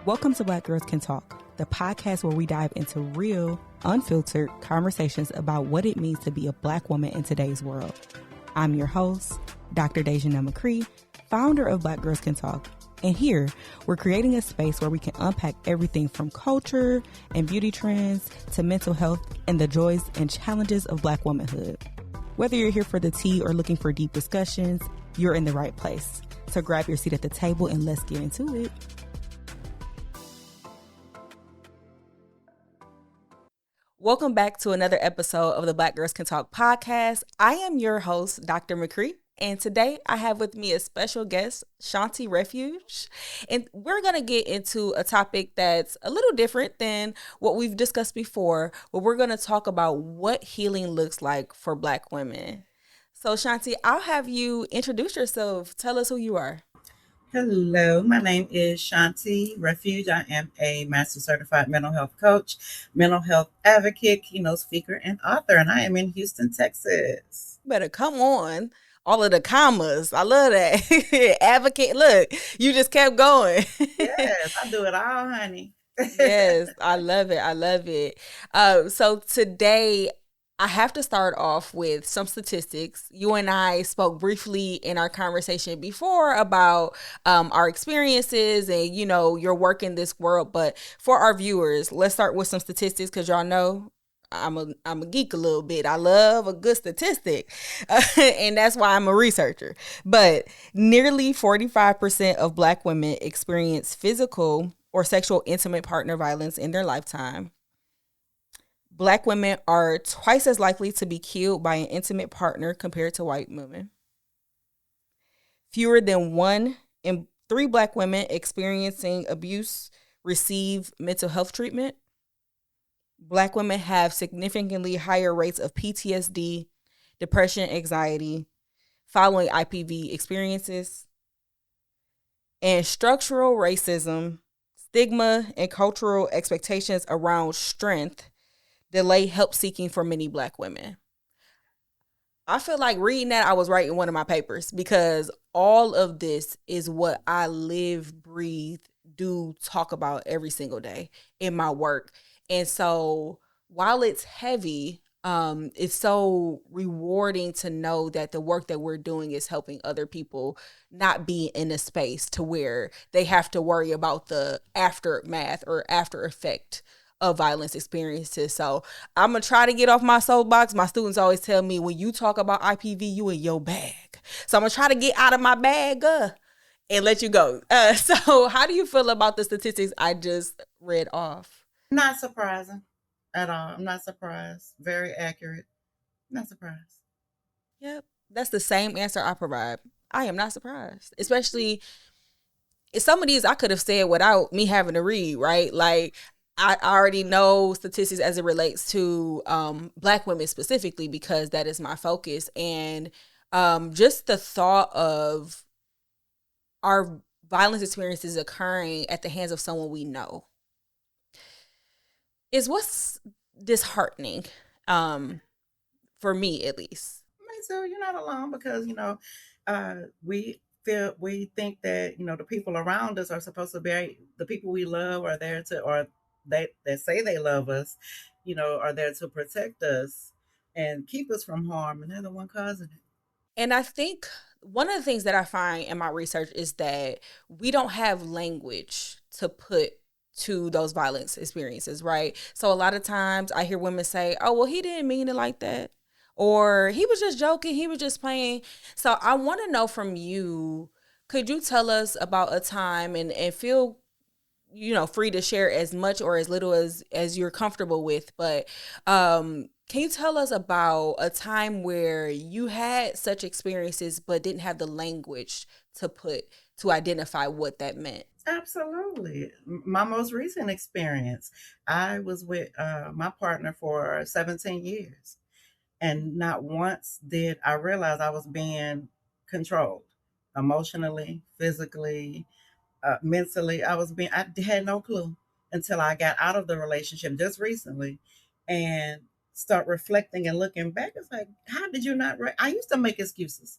Welcome to Black Girls Can Talk, the podcast where we dive into real, unfiltered conversations about what it means to be a Black woman in today's world. I'm your host, Dr. DaJaneil McCree, founder of Black Girls Can Talk. And here, we're creating a space where we can unpack everything from culture and beauty trends to mental health and the joys and challenges of Black womanhood. Whether you're here for the tea or looking for deep discussions, you're in the right place. So grab your seat at the table and let's get into it. Welcome back to another episode of the Black Girls Can Talk podcast. I am your host, Dr. McCree, and today I have with me a special guest, Shawnti Refuge, and we're going to get into a topic that's a little different than what we've discussed before, but we're going to talk about what healing looks like for Black women. So, Shawnti, I'll have you introduce yourself. Tell us who you are. Hello, my name is Shawnti Refuge. I am a Master Certified Mental Health Coach, mental health advocate, keynote speaker, and author, and I am in Houston, Texas. Better come on. All of the commas. I love that. Advocate. Look, you just kept going. Yes, I do it all, honey. Yes, I love it. I love it. So today, I have to start off with some statistics. You and I spoke briefly in our conversation before about our experiences and, you know, your work in this world. But for our viewers, let's start with some statistics because y'all know I'm a geek a little bit. I love a good statistic, and that's why I'm a researcher. But nearly 45% of Black women experience physical or sexual intimate partner violence in their lifetime. Black women are twice as likely to be killed by an intimate partner compared to white women. Fewer than 1 in 3 Black women experiencing abuse receive mental health treatment. Black women have significantly higher rates of PTSD, depression, anxiety following IPV experiences. And structural racism, stigma, and cultural expectations around strength delay help seeking for many Black women. I feel like reading that, I was writing one of my papers because all of this is what I live, breathe, do, talk about every single day in my work. And so while it's heavy, it's so rewarding to know that the work that we're doing is helping other people not be in a space to where they have to worry about the aftermath or after effect of violence experiences. So I'm going to try to get off my soapbox. My students always tell me, when you talk about IPV, you in your bag. So I'm going to try to get out of my bag and let you go. So how do you feel about the statistics I just read off? Not surprising at all. I'm not surprised. Very accurate. Not surprised. Yep. That's the same answer I provide. I am not surprised. Especially some of these I could have said without me having to read, right? Like, I already know statistics as it relates to Black women specifically because that is my focus. And just the thought of our violence experiences occurring at the hands of someone we know is what's disheartening, for me at least. So you're not alone because, we think that, the people around us are supposed to be the people we love are there to, or that say they love us, are there to protect us and keep us from harm, and they're the one causing it. And I think one of the things that I find in my research is that we don't have language to put to those violence experiences, right? So a lot of times I hear women say, oh, well, he didn't mean it like that. Or he was just joking, he was just playing. So I want to know from you, could you tell us about a time and feel free to share as much or as little as you're comfortable with. But can you tell us about a time where you had such experiences but didn't have the language to identify what that meant? Absolutely. My most recent experience, I was with my partner for 17 years. And not once did I realize I was being controlled emotionally, physically, mentally. I had no clue until I got out of the relationship just recently and start reflecting and looking back. It's like, how did you not? I used to make excuses.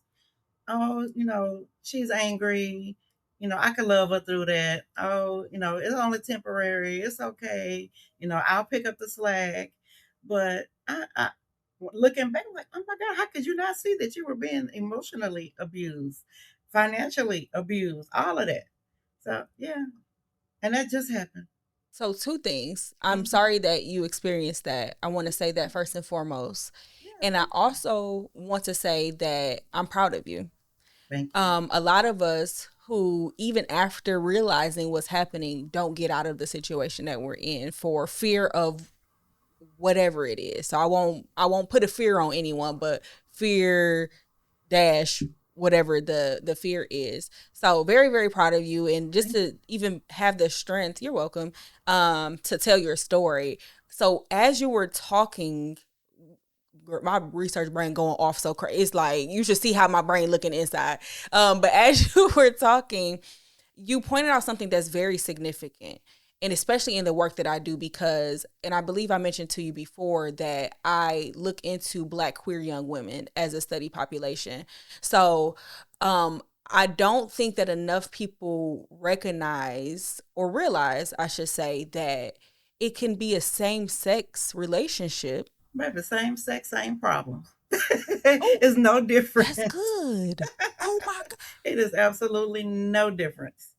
Oh, she's angry. I could love her through that. Oh, it's only temporary. It's okay. I'll pick up the slack. But looking back, like, oh my God, how could you not see that you were being emotionally abused, financially abused, all of that? So, yeah. And that just happened. So, two things. I'm Mhm. sorry that you experienced that. I want to say that first and foremost. Yeah, And I thank you. also want to say that I'm proud of you. Thank you. A lot of us who, even after realizing what's happening, don't get out of the situation that we're in for fear of whatever it is. So I won't put a fear on anyone, but fear dash whatever the fear is. So very, very proud of you, and just Thank to even have the strength, you're welcome, to tell your story. So as you were talking, my research brain going off so crazy. It's like you should see how my brain looking inside. But as you were talking, you pointed out something that's very significant, and especially in the work that I do, because, and I believe I mentioned to you before that I look into Black queer young women as a study population. So I don't think that enough people recognize or realize, I should say, that it can be a same sex relationship. you. Baby, same sex, same problems. Oh, It's no that's difference. good. Oh my God. It is absolutely no difference.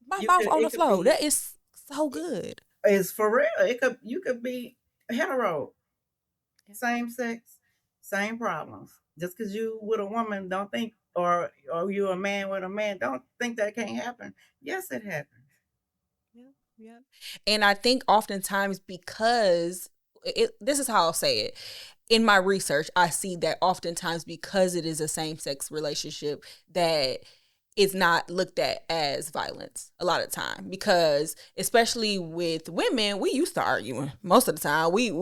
My You mouth could on the it could floor. be That is so good. it's for real. You could be hetero, same sex, same problems. Just because you with a woman, don't think, or you a man with a man, don't think that can't happen. Yes, it happens. Yeah, yeah. And I think oftentimes because this is how I'll say it. In my research, I see that oftentimes because it is a same sex relationship, that it's not looked at as violence a lot of time, because especially with women, we used to arguing most of the time. We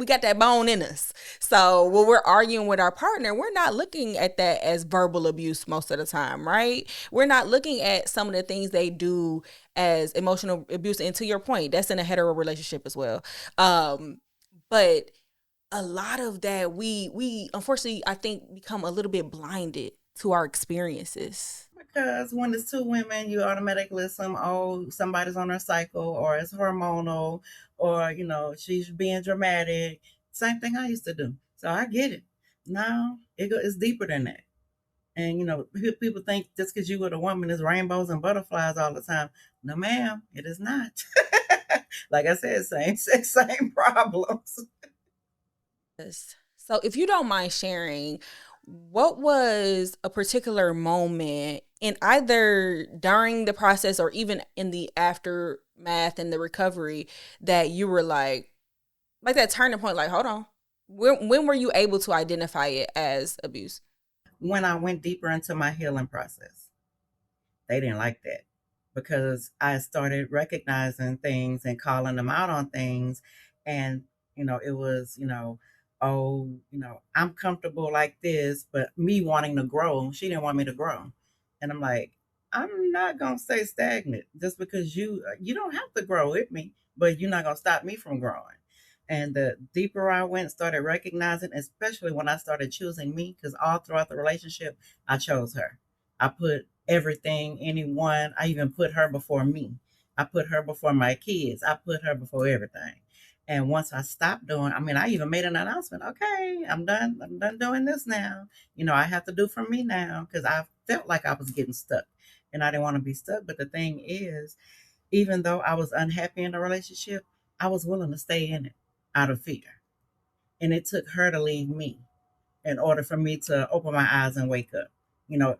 got that bone in us. So when we're arguing with our partner, we're not looking at that as verbal abuse most of the time, right? We're not looking at some of the things they do as emotional abuse. And to your point, that's in a hetero relationship as well. But a lot of that, we unfortunately, I think, become a little bit blinded to our experiences. Because when it's two women, you automatically assume, oh, somebody's on her cycle, or it's hormonal, or she's being dramatic. Same thing I used to do. So I get it. Now it's deeper than that. And people think just because you with a woman is rainbows and butterflies all the time. No, ma'am, it is not. Like I said, same sex, same problems. Yes. So if you don't mind sharing, what was a particular moment in either during the process or even in the aftermath and the recovery that you were like that turning point, like, hold on. When were you able to identify it as abuse? When I went deeper into my healing process, they didn't like that because I started recognizing things and calling them out on things. And, it was, oh, I'm comfortable like this, but me wanting to grow, she didn't want me to grow. And I'm like, I'm not going to stay stagnant just because you don't have to grow with me, but you're not going to stop me from growing. And the deeper I went, started recognizing, especially when I started choosing me, because all throughout the relationship, I chose her. I put everything, anyone. I even put her before me. I put her before my kids. I put her before everything. And once I stopped doing, I mean, I even made an announcement. Okay, I'm done. I'm done doing this now. I have to do for me now because I felt like I was getting stuck and I didn't want to be stuck. But the thing is, even though I was unhappy in the relationship, I was willing to stay in it out of fear. And it took her to leave me in order for me to open my eyes and wake up.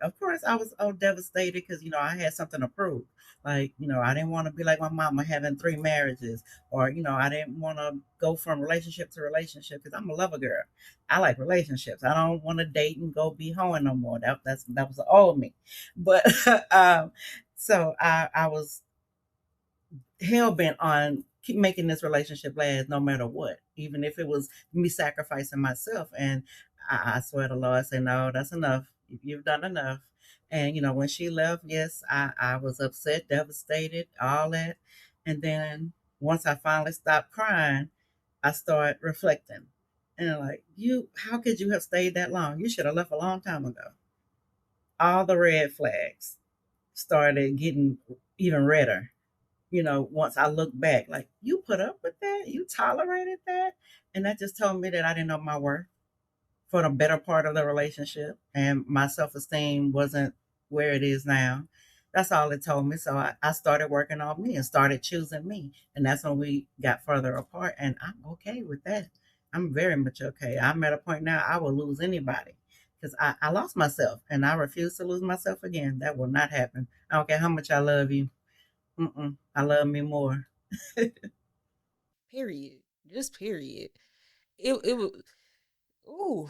Of course, I was devastated because I had something to prove. Like, I didn't want to be like my mama having three marriages, or I didn't want to go from relationship to relationship because I'm a lover girl. I like relationships. I don't want to date and go be hoeing no more. That was the old me. But so I was hell bent on keep making this relationship last no matter what, even if it was me sacrificing myself. And I swear to Lord, I say, no, that's enough. You've done enough. And when she left, yes, I was upset, devastated, all that. And then once I finally stopped crying, I started reflecting. And like, how could you have stayed that long? You should have left a long time ago. All the red flags. started getting even redder. Once I look back, like, you put up with that, you tolerated that, and that just told me that I didn't know my worth for the better part of the relationship, and my self esteem wasn't where it is now. That's all it told me. So I started working on me and started choosing me, and that's when we got further apart. And I'm okay with that. I'm very much okay. I'm at a point now I will lose anybody because I lost myself, and I refuse to lose myself again. That will not happen. I don't care how much I love you. I love me more. Period. Just period. It was ooh.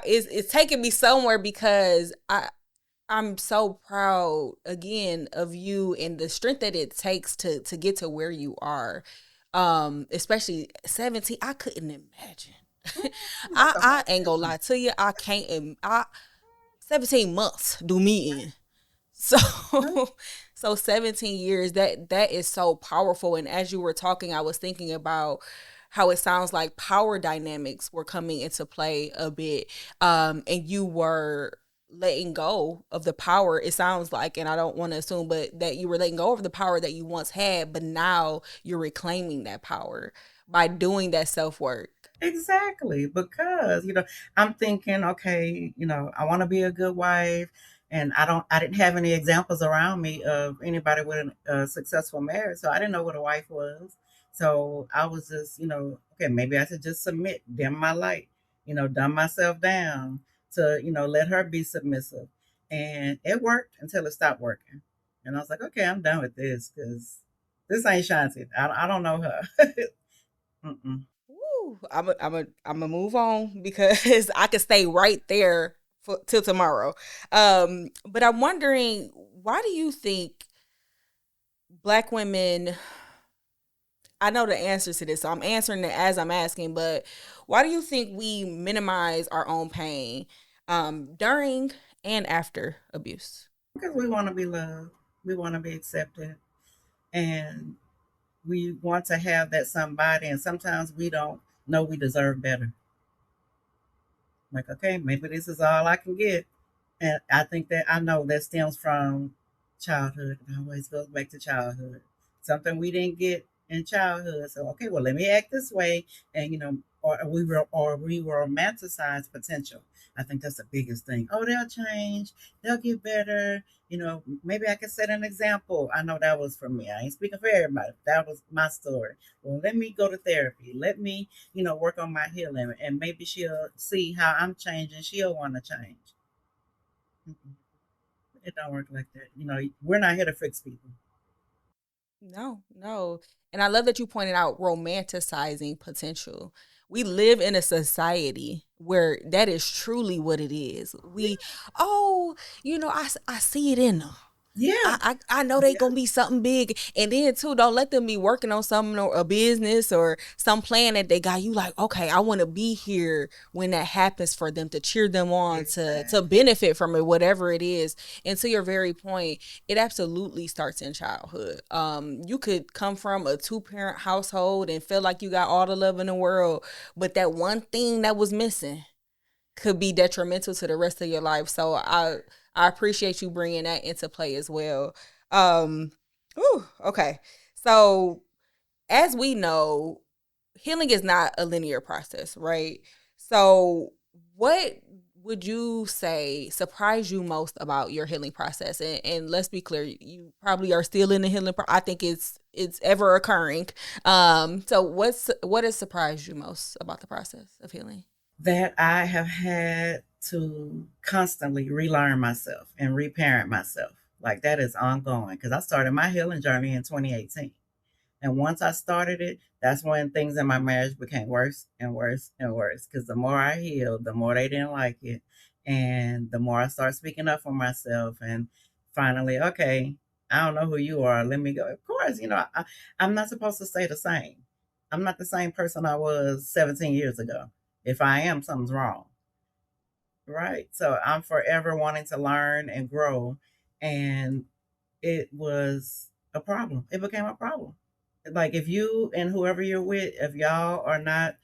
It's taking me somewhere because I'm so proud again of you and the strength that it takes to get to where you are. Especially 17, I couldn't imagine. That's a I hard ain't gonna journey. lie to you. I can't. 17 months do me in. So so 17 years, that is so powerful. And as you were talking, I was thinking about how it sounds like power dynamics were coming into play a bit. And you were letting go of the power, it sounds like, and I don't want to assume, but that you were letting go of the power that you once had, but now you're reclaiming that power by doing that self-work. Exactly, because I'm thinking, okay, I want to be a good wife, and I didn't have any examples around me of anybody with a successful marriage, so I didn't know what a wife was. So I was just, okay, maybe I should just submit, dim my light, dumb myself down to, let her be submissive, and it worked until it stopped working, and I was like, okay, I'm done with this because this ain't Shanti. I don't know her. Mm-mm. Woo, I'm a move on because I could stay right there till tomorrow. But I'm wondering, why do you think black women? I know the answers to this, so I'm answering it as I'm asking. But why do you think we minimize our own pain during and after abuse? Because we want to be loved, we want to be accepted, and we want to have that somebody. And sometimes we don't know we deserve better. Like, okay, maybe this is all I can get. And I think that I know that stems from childhood. It always goes back to childhood. Something we didn't get in childhood. So, okay, well, let me act this way. And, or we romanticize potential. I think that's the biggest thing. Oh, they'll change. They'll get better. Maybe I can set an example. I know that was for me. I ain't speaking for everybody. That was my story. Well, let me go to therapy. Let me, work on my healing. And maybe she'll see how I'm changing. She'll want to change. Mm-mm. It don't work like that. We're not here to fix people. No, no. And I love that you pointed out romanticizing potential. We live in a society where that is truly what it is. Oh, I see it in them. Yeah, I know they yeah, gonna be something big, and then too, don't let them be working on something or a business or some plan that they got. You like, okay, I want to be here when that happens for them to cheer them on to exactly. benefit from it, whatever it is. And to your very point, it absolutely starts in childhood. You could come from a two-parent household and feel like you got all the love in the world, but that one thing that was missing could be detrimental to the rest of your life. So I appreciate you bringing that into play as well. Um, okay. So as we know, healing is not a linear process, right? So what would you say surprised you most about your healing process? And let's be clear, you probably are still in the healing. I think it's ever occurring. So what has surprised you most about the process of healing? That I have had to constantly relearn myself and reparent myself. Like, that is ongoing because I started my healing journey in 2018. And once I started it, that's when things in my marriage became worse and worse and worse. Because the more I healed, the more they didn't like it. And the more I started speaking up for myself. And finally, okay, I don't know who you are. Let me go. Of course, I'm not supposed to stay the same. I'm not the same person I was 17 years ago. If I am, something's wrong. Right. So I'm forever wanting to learn and grow. And it was a problem. It became a problem. Like, if you and whoever you're with, if y'all are not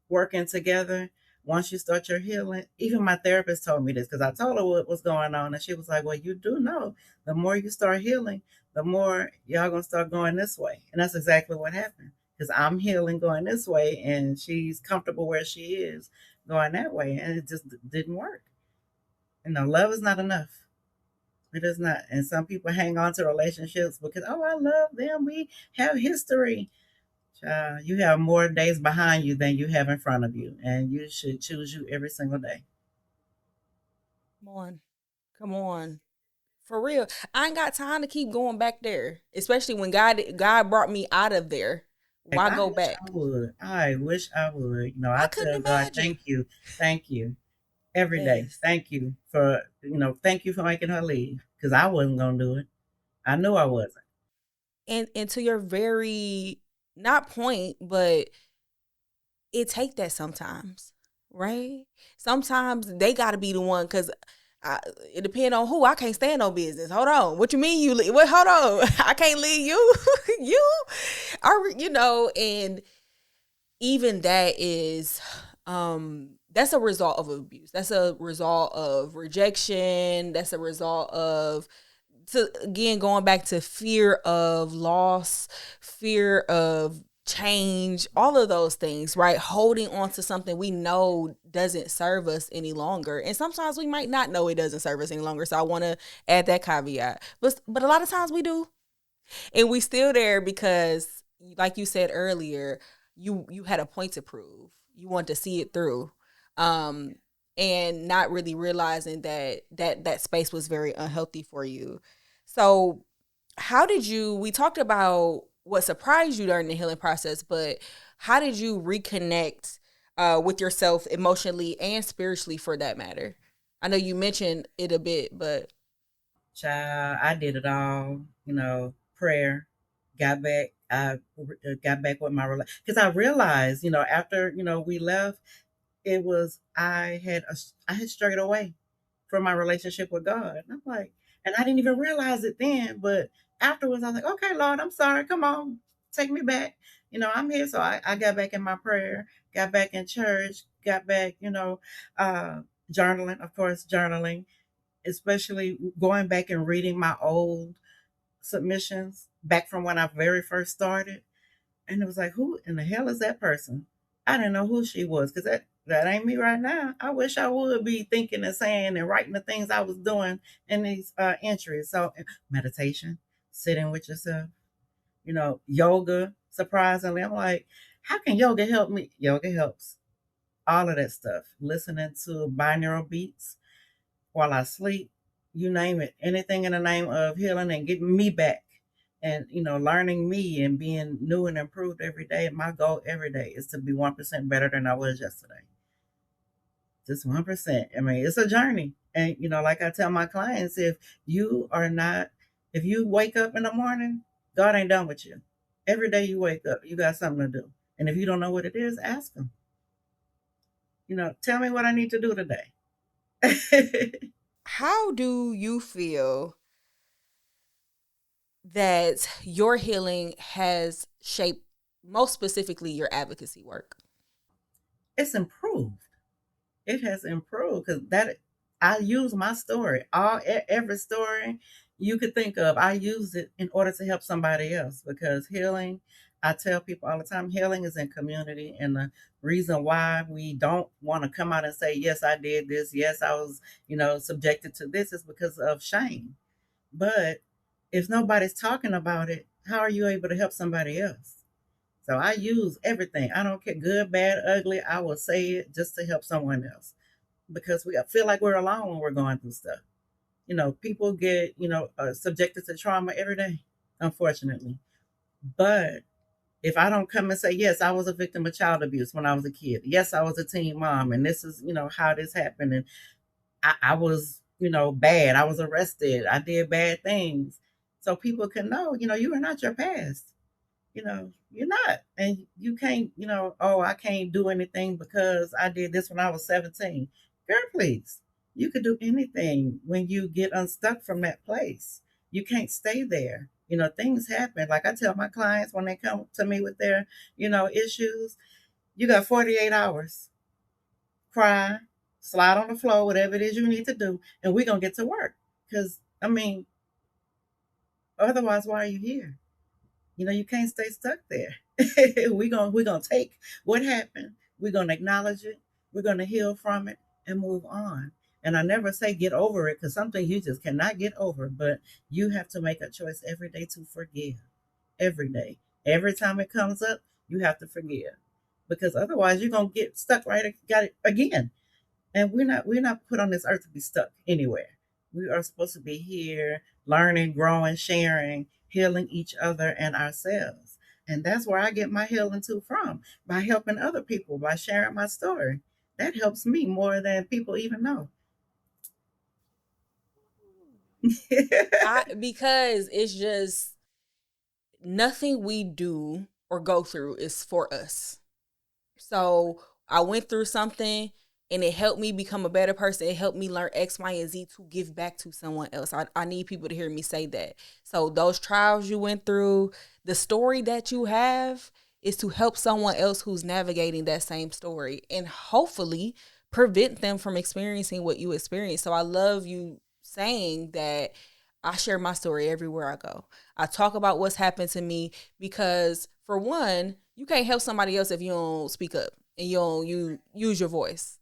working together, once you start your healing, even my therapist told me this because I told her what was going on, and she was like, "Well, you do know the more you start healing, the more y'all gonna start going this way," and that's exactly what happened. Because I'm healing going this way, and she's comfortable where she is going that way, and it just didn't work. Love is not enough. It is not. And some people hang on to relationships because, oh, I love them. We have history. You have more days behind you than you have in front of you, and you should choose you every single day. Come on. Come on. For real. I ain't got time to keep going back there. Especially when God brought me out of there. Like, Why I go wish I back? would. I wish I would. I I couldn't tell God, imagine. thank you every day. Yes. Thank you for, thank you for making her leave because I wasn't going to do it. I knew I wasn't. And to your very not point, but it take that sometimes, right? Sometimes they got to be the one because it depends on who. I can't stand no business. Hold on, what you mean you leave? What? Hold on, I can't leave you. You are, and even that is, that's a result of abuse. That's a result of rejection. That's a result of, to again going back to fear of loss, fear of change, all of those things, right? Holding on to something we know doesn't serve us any longer. And sometimes we might not know it doesn't serve us any longer. So I want to add that caveat. But a lot of times we do. And we still there because, like you said earlier, you had a point to prove. You want to see it through. Um and not really realizing that space was very unhealthy for you. So how did you, we talked about what surprised you during the healing process, but how did you reconnect with yourself emotionally and spiritually for that matter? I know you mentioned it a bit, but Child, I did it all, prayer, got back. I got back with my relationship because I realized, after, we left, it was, I had strayed away from my relationship with God. And I'm like, and I didn't even realize it then, but afterwards I was like, okay, Lord, I'm sorry. Come on, take me back. I'm here. So I got back in my prayer, got back in church, got back, uh, journaling, of course, journaling, especially going back and reading my old submissions back from when I very first started. And it was like, who in the hell is that person? I didn't know who she was because that ain't me right now. I wish I would be thinking and saying and writing the things I was doing in these entries. So meditation, sitting with yourself, yoga. Surprisingly, I'm like, how can yoga help me? Yoga helps. All of that stuff. Listening to binaural beats while I sleep, you name it, anything in the name of healing and getting me back and, learning me and being new and improved every day. My goal every day is to be 1% better than I was yesterday. Just 1%. I mean, it's a journey. And, like I tell my clients, you are not, if you wake up in the morning, God ain't done with you. Every day you wake up, you got something to do. And if you don't know what it is, ask him, tell me what I need to do today. how do you feel that your healing has shaped, most specifically, your advocacy work? It's improved. It has improved because that I use my story, every story you could think of. I use it in order to help somebody else because healing. I tell people all the time, healing is in community, and the reason why we don't want to come out and say, "Yes, I did this. Yes, I was, subjected to this," is because of shame. But if nobody's talking about it, how are you able to help somebody else? So I use everything. I don't care, good, bad, ugly. I will say it just to help someone else because we feel like we're alone when we're going through stuff. People get, subjected to trauma every day, unfortunately. But if I don't come and say, yes, I was a victim of child abuse when I was a kid. Yes, I was a teen mom, and this is, how this happened. And I was, bad. I was arrested. I did bad things. So people can know, you are not your past. You're not. And you can't, oh, I can't do anything because I did this when I was 17. Girl, please. You could do anything when you get unstuck from that place. You can't stay there. Things happen. Like I tell my clients when they come to me with their, issues, you got 48 hours. cry, slide on the floor, whatever it is you need to do, and we're gonna get to work. Because I mean, otherwise, why are you here? You can't stay stuck there. We're gonna take what happened. We're gonna acknowledge it. We're gonna heal from it and move on. And I never say get over it because some things you just cannot get over. But you have to make a choice every day to forgive. Every day, every time it comes up, you have to forgive because otherwise you're gonna get stuck right got it again. And we're not put on this earth to be stuck anywhere. We are supposed to be here learning, growing, sharing, healing each other and ourselves. And that's where I get my healing too from, by helping other people, by sharing my story. That helps me more than people even know. Because it's just nothing we do or go through is for us. So I went through something and it helped me become a better person. It helped me learn X, Y, and Z to give back to someone else. I need people to hear me say that. So those trials you went through, the story that you have is to help someone else who's navigating that same story and hopefully prevent them from experiencing what you experienced. So I love you saying that I share my story everywhere I go. I talk about what's happened to me because, for one, you can't help somebody else if you don't speak up and you use your voice.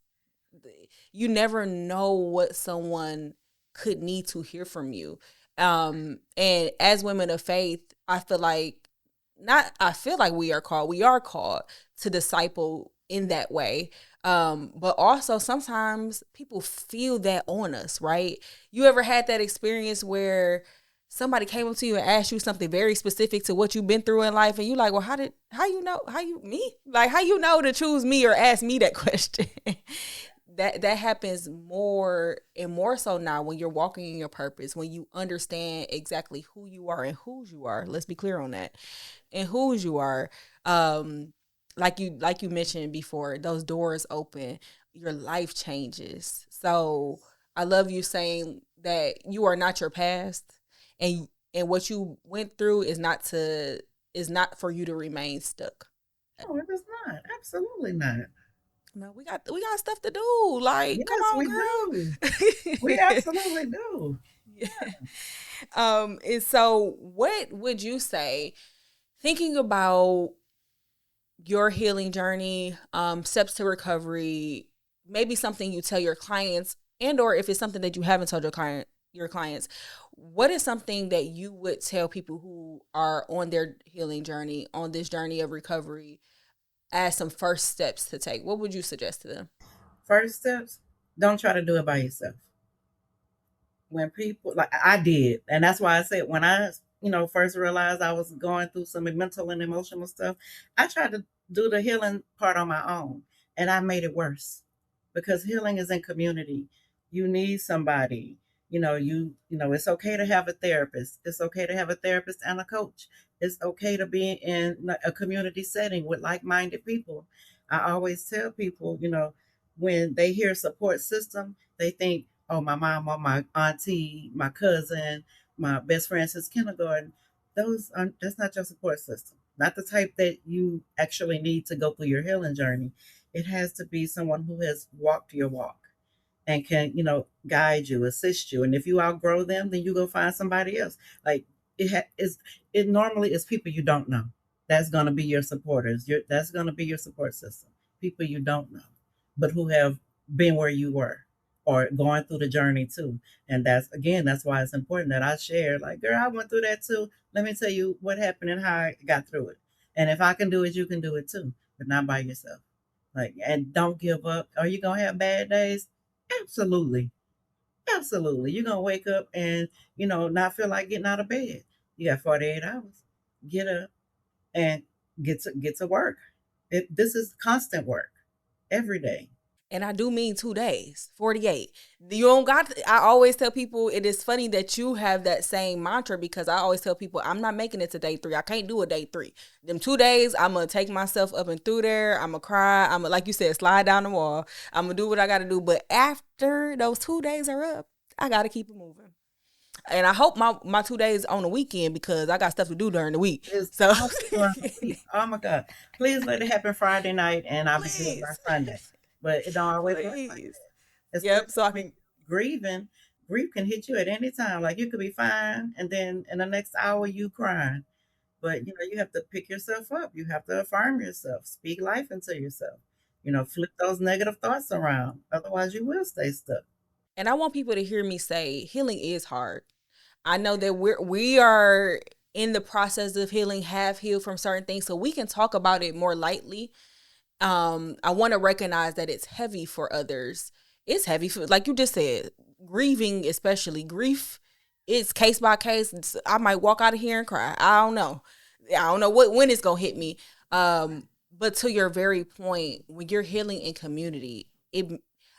You never know what someone could need to hear from you. And as women of faith, we are called to disciple in that way. But also sometimes people feel that on us, right? You ever had that experience where somebody came up to you and asked you something very specific to what you've been through in life, and you like, well, how you know to choose me or ask me that question? That happens more and more so now when you're walking in your purpose, when you understand exactly who you are and whose you are. Let's be clear on that. And whose you are. Like you mentioned before, those doors open, your life changes. So I love you saying that you are not your past, and what you went through is not for you to remain stuck. No, it is not. Absolutely not. No, we got stuff to do. Like, come Yes, on, we do. We girl. absolutely do. Yeah. And so what would you say, thinking about your healing journey, steps to recovery, maybe something you tell your clients, and or if it's something that you haven't told your clients, what is something that you would tell people who are on their healing journey, on this journey of recovery, as some first steps to take? What would you suggest to them? First steps, don't try to do it by yourself. When people, like I did, and that's why I said when I first realized I was going through some mental and emotional stuff, I tried to do the healing part on my own, and I made it worse because healing is in community. You need somebody. It's okay to have a therapist. It's okay to have a therapist and a coach. It's okay to be in a community setting with like-minded people. I always tell people, when they hear support system, they think, oh, my mom or my auntie, my cousin, my best friend since kindergarten. That's not your support system. Not the type that you actually need to go through your healing journey. It has to be someone who has walked your walk and can, guide you, assist you. And if you outgrow them, then you go find somebody else. Like it normally is people you don't know. That's going to be your supporters. That's going to be your support system. People you don't know, but who have been where you were or going through the journey too. And that's why it's important that I share. Like, girl, I went through that too. Let me tell you what happened and how I got through it. And if I can do it, you can do it too, but not by yourself. Like, and don't give up. Are you gonna have bad days? Absolutely. Absolutely. You're gonna wake up and, not feel like getting out of bed. You got 48 hours. Get up and get to work. This is constant work every day. And I do mean 2 days, 48. You don't got I always tell people, it is funny that you have that same mantra, because I always tell people I'm not making it to day 3. I can't do a day 3. Them 2 days, I'm going to take myself up and through there. I'm going to cry. I'm going to, like you said, slide down the wall. I'm going to do what I got to do. But after those 2 days are up, I got to keep it moving. And I hope my 2 days on the weekend, because I got stuff to do during the week. It's So, awesome. Oh my God. Please let it happen Friday night and I'll be good by please. Sunday. but it don't always work like Please. that. Yep. So Especially I with can. grieving, grief can hit you at any time. Like you could be fine, and then in the next hour you crying. But you have to pick yourself up. You have to affirm yourself, speak life into yourself. Flip those negative thoughts around. Otherwise, you will stay stuck. And I want people to hear me say healing is hard. I know that we are in the process of healing, have healed from certain things, so we can talk about it more lightly. I want to recognize that it's heavy for others. It's heavy for, like you just said, grieving, especially grief. It's case by case. I might walk out of here and cry. I don't know what when it's gonna hit me. But to your very point, when you're healing in community,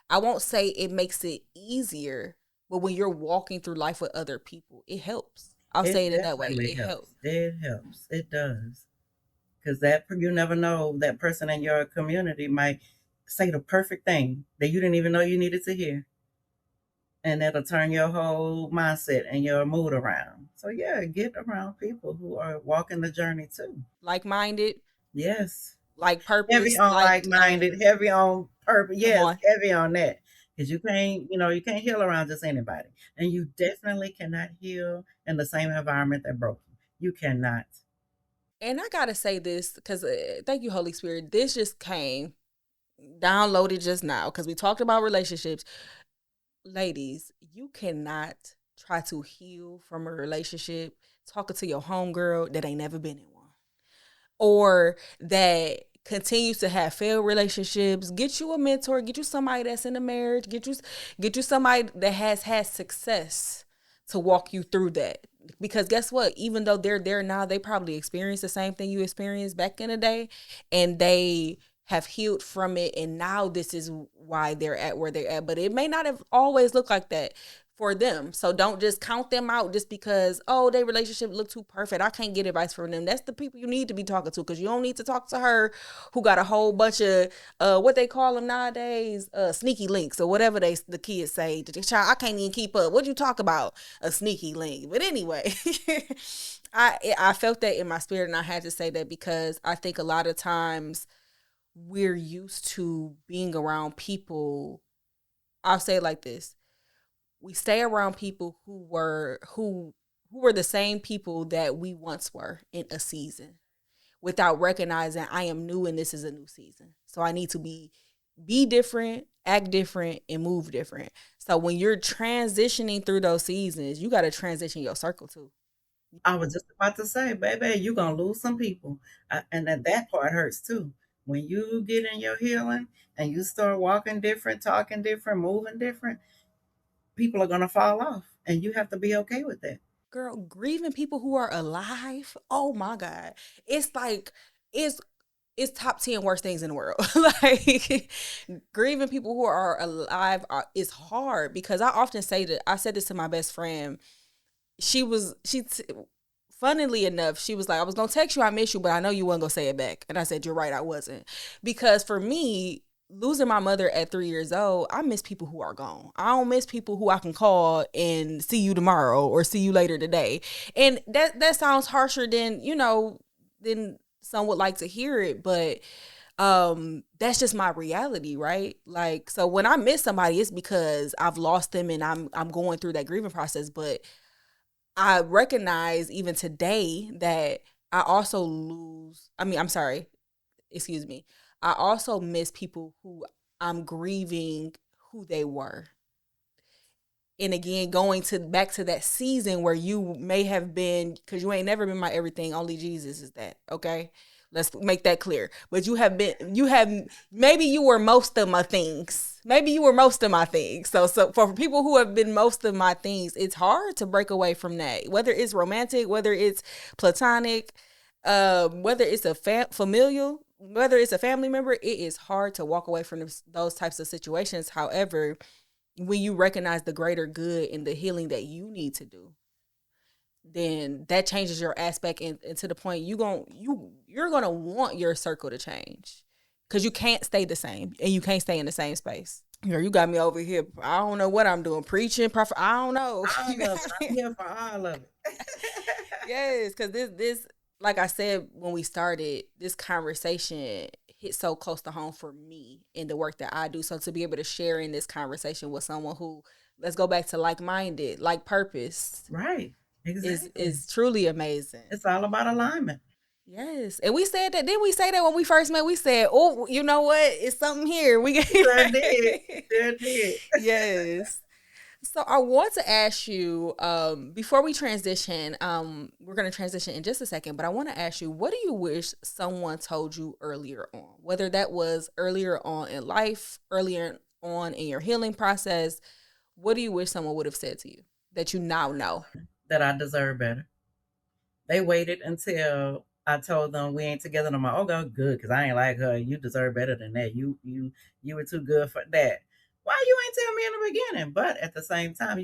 I won't say it makes it easier, but when you're walking through life with other people, it helps. I'll It say it in that way. definitely It helps. helps. It helps. It does. Because that you never know, that person in your community might say the perfect thing that you didn't even know you needed to hear, and that'll turn your whole mindset and your mood around. So yeah, get around people who are walking the journey too. Like minded, Yes. like Heavy purpose, on like like-minded, heavy on purpose. come Yes, on. heavy on that. Because you can't heal around just anybody. And you definitely cannot heal in the same environment that broke you. You cannot. And I gotta say this because thank you, Holy Spirit. This just came downloaded just now because we talked about relationships. Ladies, you cannot try to heal from a relationship talking to your homegirl that ain't never been in one, or that continues to have failed relationships. Get you a mentor, get you somebody that's in a marriage, get you somebody that has had success to walk you through that. Because guess what? Even though they're there now, they probably experienced the same thing you experienced back in the day, and they have healed from it, and now this is why they're at where they're at. But it may not have always looked like that for them. So don't just count them out just because, oh, their relationship look too perfect. I can't get advice from them. That's the people you need to be talking to, because you don't need to talk to her who got a whole bunch of what they call them nowadays, sneaky links or whatever the kids say. Child, I can't even keep up. What you talk about? A sneaky link. But anyway, I felt that in my spirit, and I had to say that because I think a lot of times we're used to being around people. I'll say it like this: we stay around people who were the same people that we once were in a season, without recognizing I am new and this is a new season. So I need to be different, act different, and move different. So when you're transitioning through those seasons, you got to transition your circle too. I was just about to say, baby, you're going to lose some people. And that part hurts too. When you get in your healing and you start walking different, talking different, moving different, people are going to fall off. And you have to be okay with that. Girl, grieving people who are alive. Oh my God. It's like it's it's top 10 worst things in the world. Like grieving people who are alive is hard, because I often say that I said this to my best friend. She funnily enough, she was like, I was gonna text you, I miss you, but I know you wasn't gonna say it back. And I said, you're right, I wasn't. Because for me, losing my mother at 3 years old, I miss people who are gone. I don't miss people who I can call and see you tomorrow or see you later today. And that sounds harsher than some would like to hear it, but that's just my reality, right? Like, so when I miss somebody, it's because I've lost them and I'm going through that grieving process. But I recognize even today that I also lose. I mean, I'm sorry, excuse me. I also miss people who I'm grieving who they were. And again, going to back to that season where you may have been, because you ain't never been my everything. Only Jesus is that. Okay, let's make that clear. But maybe you were most of my things. Maybe you were most of my things. So for people who have been most of my things, it's hard to break away from that. Whether it's romantic, whether it's platonic, whether it's a familial, whether it's a family member, it is hard to walk away from those types of situations. However, when you recognize the greater good and the healing that you need to do, then that changes your aspect, and to the point you're gonna want your circle to change, because you can't stay the same and you can't stay in the same space. You got me over here. I don't know what I'm doing, preaching, prophet. I don't know. All of it. I'm here for all of it. Yes, because this like I said when we started this conversation, hit so close to home for me in the work that I do. So to be able to share in this conversation with someone who, let's go back to like-minded, like purpose, Right. Exactly. is truly amazing. It's all about alignment. Yes. And we said that, didn't we say that when we first met? We said, oh, you know what? It's something here. We Sure did. Sure did. Yes. So I want to ask you, before we transition, we're going to transition in just a second, but I want to ask you, what do you wish someone told you earlier on? Whether that was earlier on in life, earlier on in your healing process, what do you wish someone would have said to you that you now know? That I deserve better. They waited until I told them we ain't together no more. Oh, God, good, because I ain't like her. You deserve better than that. You were too good for that. Why you ain't tell me in the beginning? But at the same time,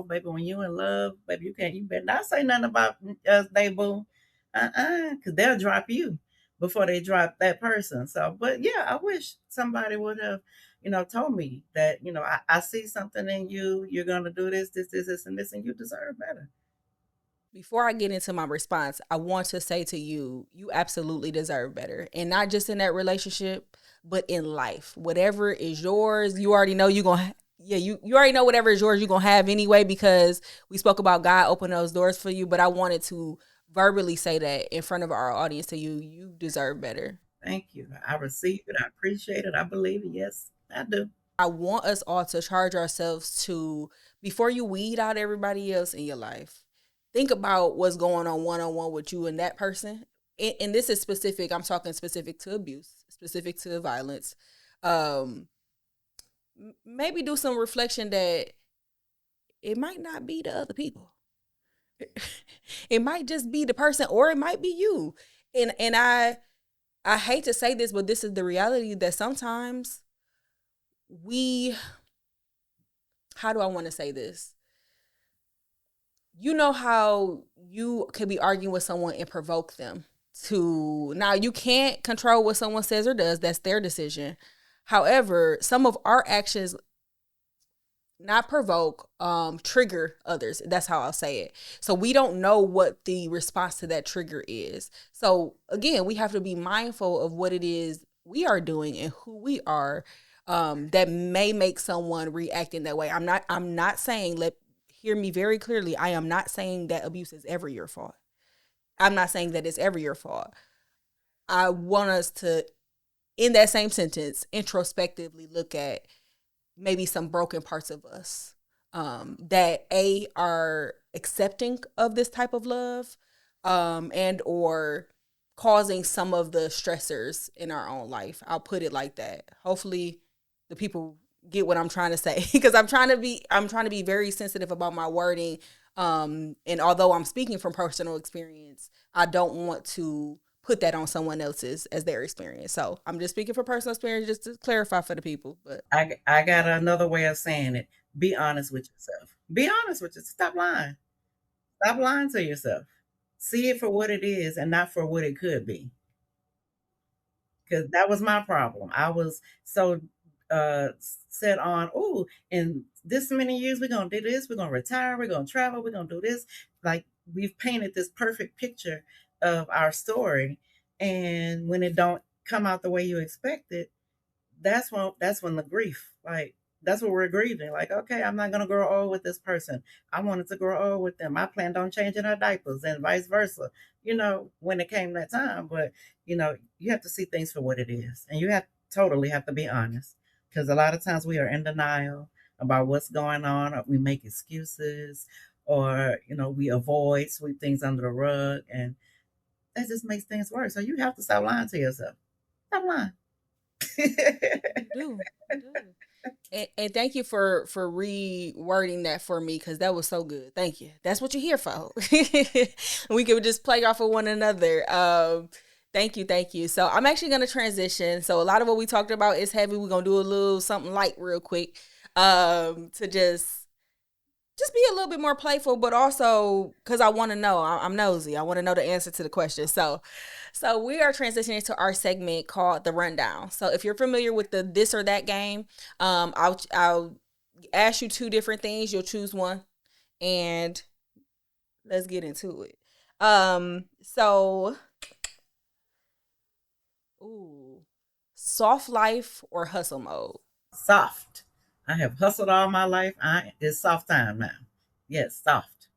baby, when you in love, baby, you better not say nothing about us, they boo. Because they'll drop you before they drop that person. So, but yeah, I wish somebody would have, told me that, I see something in you. You're going to do this, and this, and you deserve better. Before I get into my response, I want to say to you, you absolutely deserve better. And not just in that relationship, but in life. Whatever is yours, you already know you're going to, yeah, you already know whatever is yours, you're going to have anyway, because we spoke about God opening those doors for you. But I wanted to verbally say that in front of our audience to you, you deserve better. Thank you. I receive it. I appreciate it. I believe it. Yes, I do. I want us all to charge ourselves to, before you weed out everybody else in your life, think about what's going on one-on-one with you and that person. And this is specific. I'm talking specific to abuse, specific to violence. Um, Maybe do some reflection that it might not be the other people. It might just be the person, or it might be you. And I hate to say this, but this is the reality that sometimes we, how do I want to say this? You know how you could be arguing with someone and provoke them to, now you can't control what someone says or does, that's their decision. However, some of our actions, not provoke, trigger others. That's how I'll say it. So we don't know what the response to that trigger is. So again, we have to be mindful of what it is we are doing and who we are, that may make someone react in that way. I'm not saying, hear me very clearly. I am not saying that abuse is ever your fault. I'm not saying that it's ever your fault. I want us to, in that same sentence, introspectively look at maybe some broken parts of us, that are accepting of this type of love, and or causing some of the stressors in our own life. I'll put it like that. Hopefully the people get what I'm trying to say, because I'm trying to be very sensitive about my wording, and although I'm speaking from personal experience, I don't want to put that on someone else's as their experience. So I'm just speaking from personal experience, just to clarify for the people. But I got another way of saying it. Be honest with yourself. Be honest with yourself. Stop lying. Stop lying to yourself. See it for what it is and not for what it could be. Because that was my problem. I was so set on, oh, in this many years, we're going to do this, we're going to retire, we're going to travel, we're going to do this. Like, we've painted this perfect picture of our story. And when it don't come out the way you expected, that's when the grief, like, that's what we're grieving. Like, okay, I'm not gonna grow old with this person. I wanted to grow old with them. I planned on changing her diapers and vice versa. When it came that time, but you have to see things for what it is, and you have totally have to be honest, because a lot of times we are in denial about what's going on, or we make excuses, or we avoid, sweep things under the rug, and that just makes things worse. So you have to stop lying to yourself. Stop lying. you do, you do. And thank you for rewording that for me, because that was so good. Thank you. That's what you're here for. We could just play off of one another. Thank you, thank you. So I'm actually gonna transition. So a lot of what we talked about is heavy. We're gonna do a little something light real quick, to just be a little bit more playful, but also because I want to know. I'm nosy. I want to know the answer to the question. So we are transitioning to our segment called the rundown. So if you're familiar with the this or that game, I'll ask you two different things. You'll choose one, and let's get into it. So, ooh, Soft life or hustle mode? Soft. I have hustled all my life. It's soft time now. Yes, soft.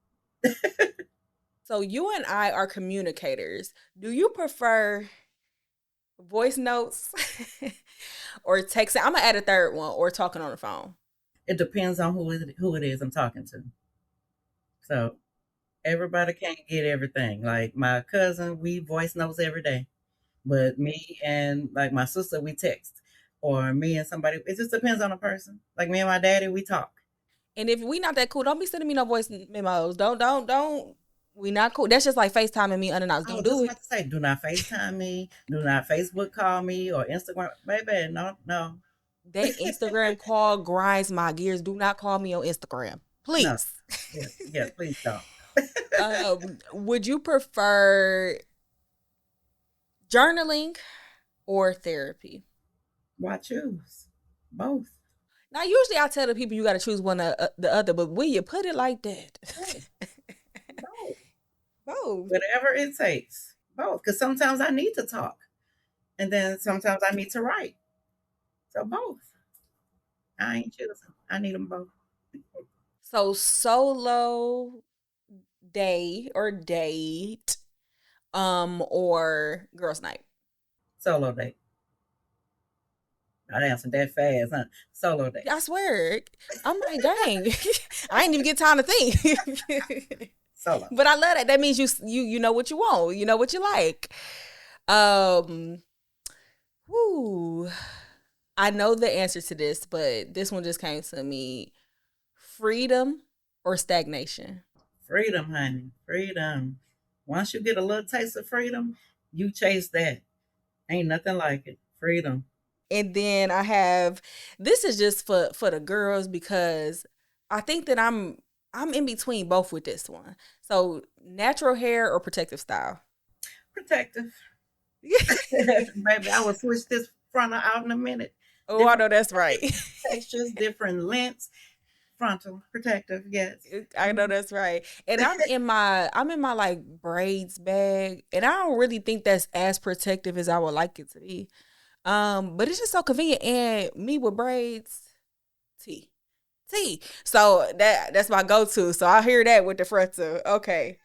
So you and I are communicators. Do you prefer voice notes or texting? I'm gonna add a third one, or talking on the phone. It depends on who it is I'm talking to. So everybody can't get everything. Like my cousin, we voice notes every day. But me and like my sister, we text. Or me and somebody, it just depends on the person. Like me and my daddy, we talk. And if we not that cool, don't be sending me no voice memos. Don't. We not cool. That's just like FaceTiming me unannounced. I Don't was do just it. about to say, do not FaceTime me. Do not Facebook call me or Instagram. Baby, no, no, That Instagram call grinds my gears. Do not call me on Instagram, no. please. Yeah, yeah, please don't. Would you prefer journaling or therapy? Why choose? Both. Now, usually I tell the people you got to choose one or the other, but when you put it like that, Both. Both. both. Whatever it takes. Both. Because sometimes I need to talk. And then sometimes I need to write. So both. I ain't choosing. I need them both. So solo day or date, or girls' night. Solo date. I answered that fast, huh? Solo date. I swear, I'm like, dang, I ain't even get time to think. Solo. But I love that. That means you know what you want. You know what you like. Um, whoo. I know the answer to this, but this one just came to me. Freedom or stagnation? Freedom, honey. Freedom. Once you get a little taste of freedom, you chase that. Ain't nothing like it. Freedom. And then I have, this is just for the girls because I think that I'm in between both with this one. So natural hair or protective style? Protective. Baby, I will switch this frontal out in a minute. Oh, I Different know that's right. textures, different lengths. Frontal, protective, yes. I know that's right. And I'm in my like braids bag, and I don't really think that's as protective as I would like it to be. But it's just so convenient. And me with braids, T. T. So that's my go-to. So I hear that with the front too. Okay.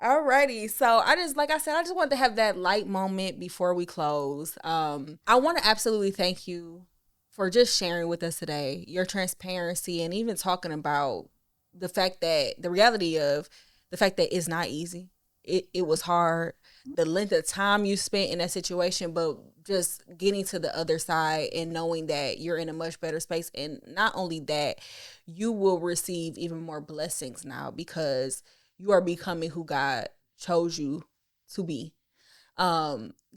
Alrighty. So I just, like I said, I just wanted to have that light moment before we close. I want to absolutely thank you for just sharing with us today your transparency and even talking about the reality of the fact that it's not easy. It was hard. The length of time you spent in that situation, but just getting to the other side and knowing that you're in a much better space. And not only that, you will receive even more blessings now because you are becoming who God chose you to be.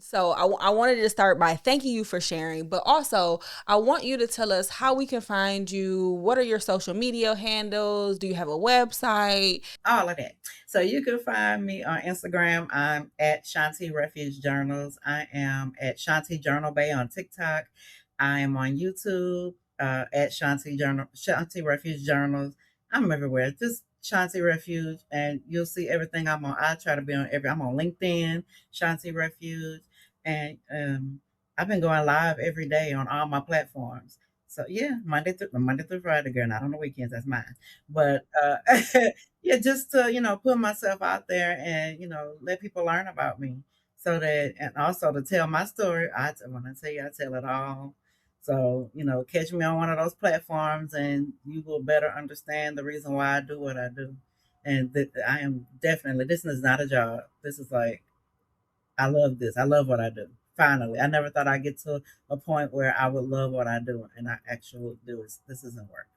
So I wanted to start by thanking you for sharing, but also I want you to tell us how we can find you. What are your social media handles? Do you have a website? All of that. So you can find me on Instagram. I'm at Shawnti Refuge Journals. I am at Shawnti Journal Bay on TikTok. I am on YouTube at Shawnti Refuge Journals. I'm everywhere. Just Shawnti Refuge, and you'll see everything I'm on. I try to be on I'm on LinkedIn, Shawnti Refuge, and I've been going live every day on all my platforms. So yeah, Monday through Friday, girl. Not on the weekends. That's mine. But yeah, just to put myself out there and let people learn about me, so that and also to tell my story. When I tell you, I tell it all. So catch me on one of those platforms, and you will better understand the reason why I do what I do. And that I am definitely, this is not a job. This is like, I love this. I love what I do. Finally, I never thought I'd get to a point where I would love what I do, and I actually do. This isn't work.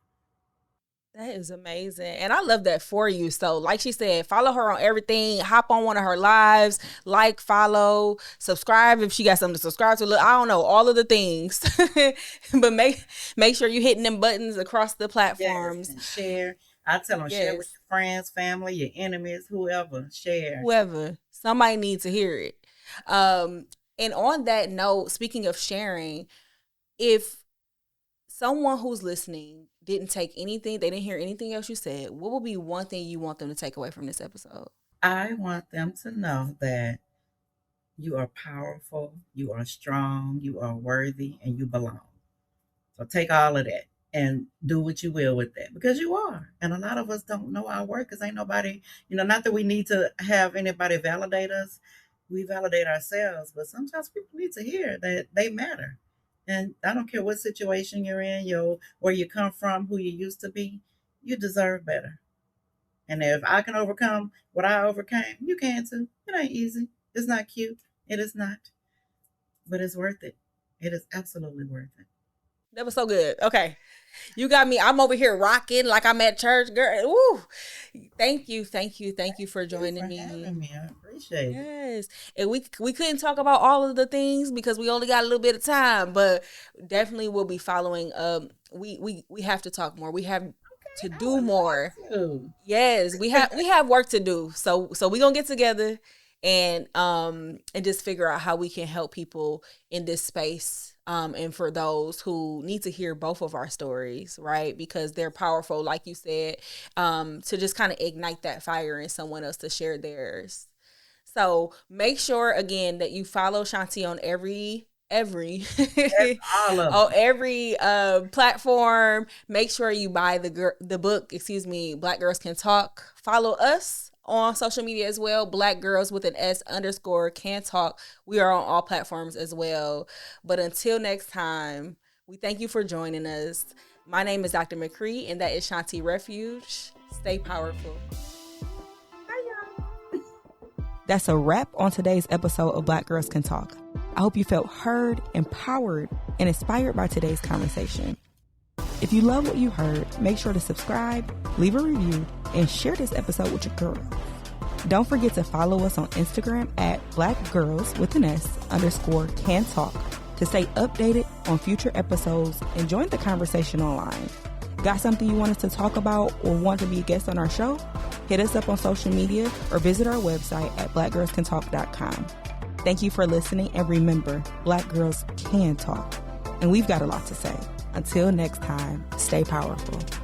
That is amazing. And I love that for you. So, like she said, follow her on everything. Hop on one of her lives. Like, follow, subscribe if she got something to subscribe to. Look, I don't know, all of the things. But make sure you're hitting them buttons across the Yes, platforms. and share. I tell them, share with Yes. your friends, family, your enemies, whoever. Share. Whoever. Somebody needs to hear it. And on that note, speaking of sharing, if someone who's listening didn't take anything, they didn't hear anything else you said, what would be one thing you want them to take away from this episode? I want them to know that You are powerful, you are strong, you are worthy, and you belong. So take all of that and do what you will with that, because you are. And a lot of us don't know our work because ain't nobody, not that we need to have anybody validate us. We validate ourselves, but sometimes people need to hear that they matter. And I don't care what situation you're in, where you come from, who you used to be, you deserve better. And if I can overcome what I overcame, you can too. It ain't easy. It's not cute. It is not. But it's worth it. It is absolutely worth it. That was so good. Okay. You got me. I'm over here rocking like I'm at church, girl. Woo. Thank you for joining me. Having me. I appreciate it. Yes, and we couldn't talk about all of the things because we only got a little bit of time, but definitely we'll be following. We have to talk more. We have to do more. Yes, we have work to do. So we gonna get together and just figure out how we can help people in this space. And for those who need to hear both of our stories, right? Because they're powerful, like you said, to just kind of ignite that fire in someone else to share theirs. So make sure again that you follow Shawnti on every on every platform. Make sure you buy the book, Black Girls Can Talk. Follow us on social media as well, Black Girls with an S _ Can Talk. We are on all platforms as well. But until next time, we thank you for joining us. My name is Dr. McCree, and that is Shawnti Refuge. Stay powerful. That's a wrap on today's episode of Black Girls Can Talk. I hope you felt heard, empowered, and inspired by today's conversation. If you love what you heard, make sure to subscribe, leave a review, and share this episode with your girl. Don't forget to follow us on Instagram at blackgirls with an S _ can talk to stay updated on future episodes and join the conversation online. Got something you want us to talk about or want to be a guest on our show? Hit us up on social media or visit our website at blackgirlscantalk.com. Thank you for listening, and remember, Black girls can talk, and we've got a lot to say. Until next time, stay powerful.